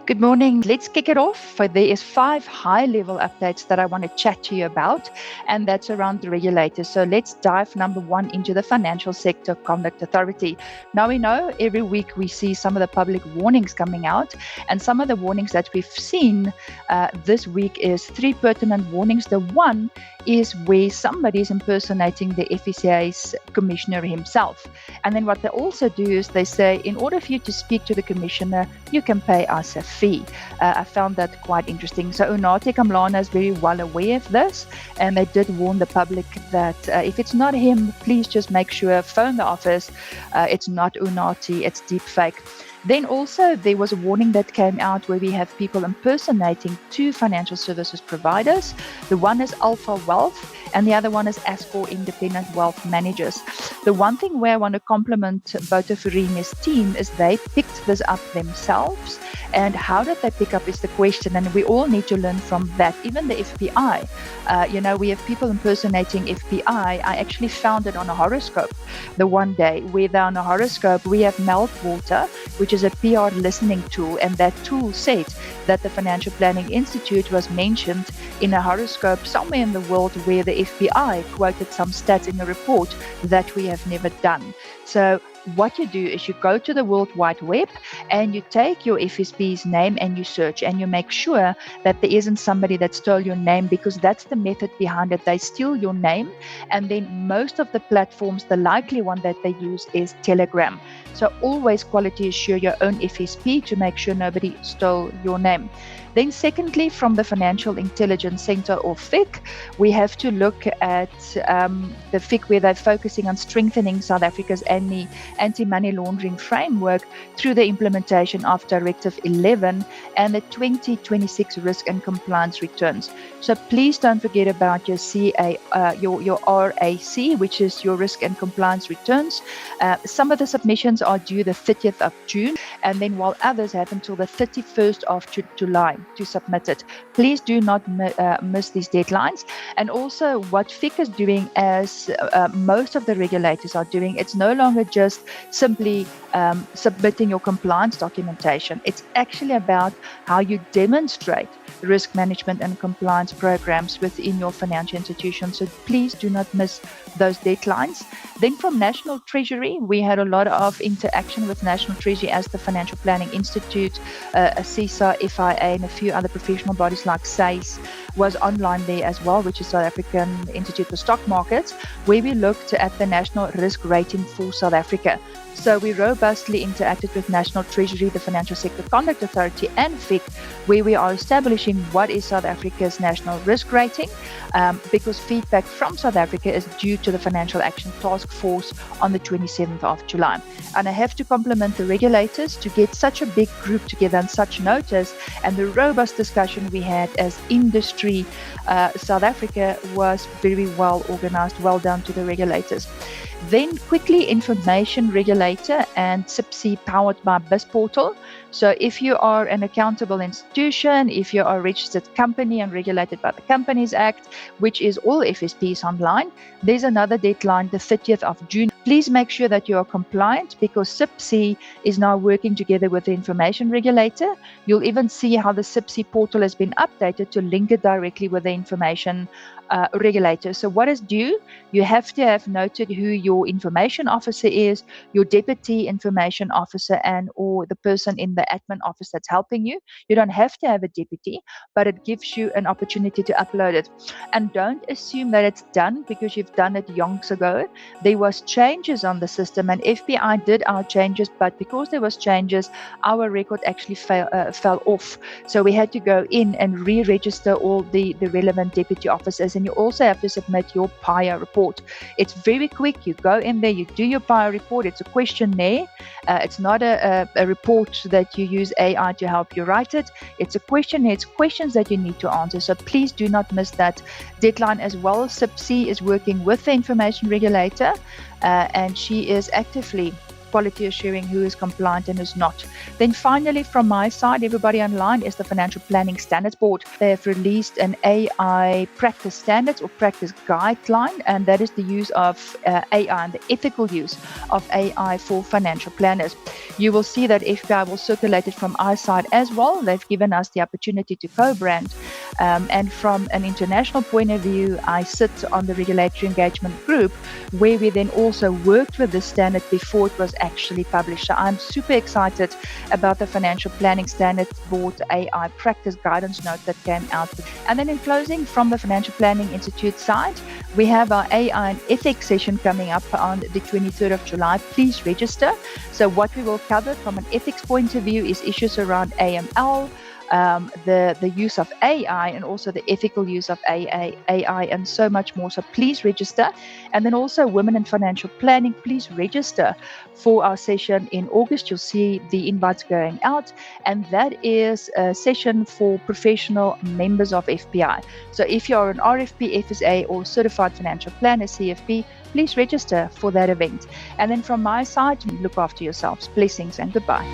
Good morning. Let's kick it off. There is 5 high-level updates that I want to chat to you about, and that's around the regulators. So let's dive number 1 into the Financial Sector Conduct Authority. Now we know every week we see some of the public warnings coming out, and some of the warnings that we've seen this week is 3 pertinent warnings. The one is where somebody is impersonating the FSCA's commissioner himself. And then what they also do is they say, in order for you to speak to the commissioner, you can pay us a fee. I found that quite interesting. So Unati Kamlana is very well aware of this, and they did warn the public that if it's not him, please just make sure, phone the office. It's not Unati, it's deepfake. Then also there was a warning that came out where we have people impersonating 2 financial services providers. The one is Alpha Wealth and the other one is Ascor Independent Wealth Managers. The one thing where I want to compliment Boto Furini's team is they picked this up themselves. And how did they pick up is the question, and we all need to learn from that. Even the FPI, we have people impersonating FPI. I actually found it on a horoscope the one day where on a horoscope we have Meltwater, which is a PR listening tool, and that tool said that the Financial Planning Institute was mentioned in a horoscope somewhere in the world where the FBI quoted some stats in a report that we have never done. So what you do is you go to the World Wide Web and you take your FSB's name and you search and you make sure that there isn't somebody that stole your name, because that's the method behind it. They steal your name, and then most of the platforms, the likely one that they use is Telegram. So always quality assure your own FSB to make sure nobody stole your name. Then secondly, from the Financial Intelligence Center, or FIC, we have to look at the FIC where they're focusing on strengthening South Africa's anti-money laundering framework through the implementation of Directive 11 and the 2026 risk and compliance returns. So please don't forget about your your RAC, which is your risk and compliance returns. Some of the submissions are due the 30th of June, and then while others have until the 31st of July to submit it. Please do not miss these deadlines. And also what FIC is doing, as most of the regulators are doing, it's no longer just simply submitting your compliance documentation. It's actually about how you demonstrate risk management and compliance programs within your financial institution. So please do not miss those deadlines. Then from National Treasury, we had a lot of interaction with National Treasury as the Financial Planning Institute, CISA, FIA, and a few other professional bodies like SAIS was online there as well, which is South African Institute for Stock Markets, where we looked at the national risk rating for South Africa. So we robustly interacted with National Treasury, the Financial Sector Conduct Authority, and FIC, where we are establishing what is South Africa's national risk rating, because feedback from South Africa is due to the Financial Action Task Force on the 27th of July. And I have to compliment the regulators to get such a big group together on such notice, and the robust discussion we had as industry. South Africa was very well organized. Well done to the regulators. Then quickly, information regulator and CFP powered by BizPortal. So if you are an accountable institution, if you are a registered company and regulated by the Companies Act, which is all FSPs online, there's another deadline, the 30th of June. Please make sure that you are compliant, because CFP is now working together with the information regulator. You'll even see how the CFP portal has been updated to link it directly with the information regulator. So what is due? You have to have noted who your information officer is, your deputy information officer, and or the person in the admin office that's helping you. You don't have to have a deputy, but it gives you an opportunity to upload it. And don't assume that it's done because you've done it yonks ago. There was changes on the system, and FPI did our changes, but because there was changes, our record actually fell off. So we had to go in and re-register all the relevant deputy officers. And you also have to submit your PIA report. It's very quick. You go in there, you do your PIA report. It's a questionnaire. It's not a report that you use AI to help you write it. It's a questionnaire. It's questions that you need to answer. So please do not miss that deadline as well. CFP is working with the information regulator, and she is actively quality assuring, who is compliant and who's not. Then finally, from my side, everybody online is the Financial Planning Standards Board. They have released an AI practice standards or practice guideline, and that is the use of AI and the ethical use of AI for financial planners. You will see that FPI will circulate it from our side as well. They've given us the opportunity to co-brand. And from an international point of view, I sit on the regulatory engagement group, where we then also worked with the standard before it was actually published. So I'm super excited about the Financial Planning Standards Board AI practice guidance note that came out. And then in closing, from the Financial Planning Institute side, we have our AI and ethics session coming up on the 23rd of July. Please register. So what we will cover from an ethics point of view is issues around AML, the use of AI, and also the ethical use of AI, and so much more. So please register. And then also women in financial planning, please register for our session in August. You'll see the invites going out, and that is a session for professional members of FPI. So if you're an RFP, FSA, or certified financial planner, CFP, please register for that event. And then from my side, look after yourselves. Blessings and goodbye.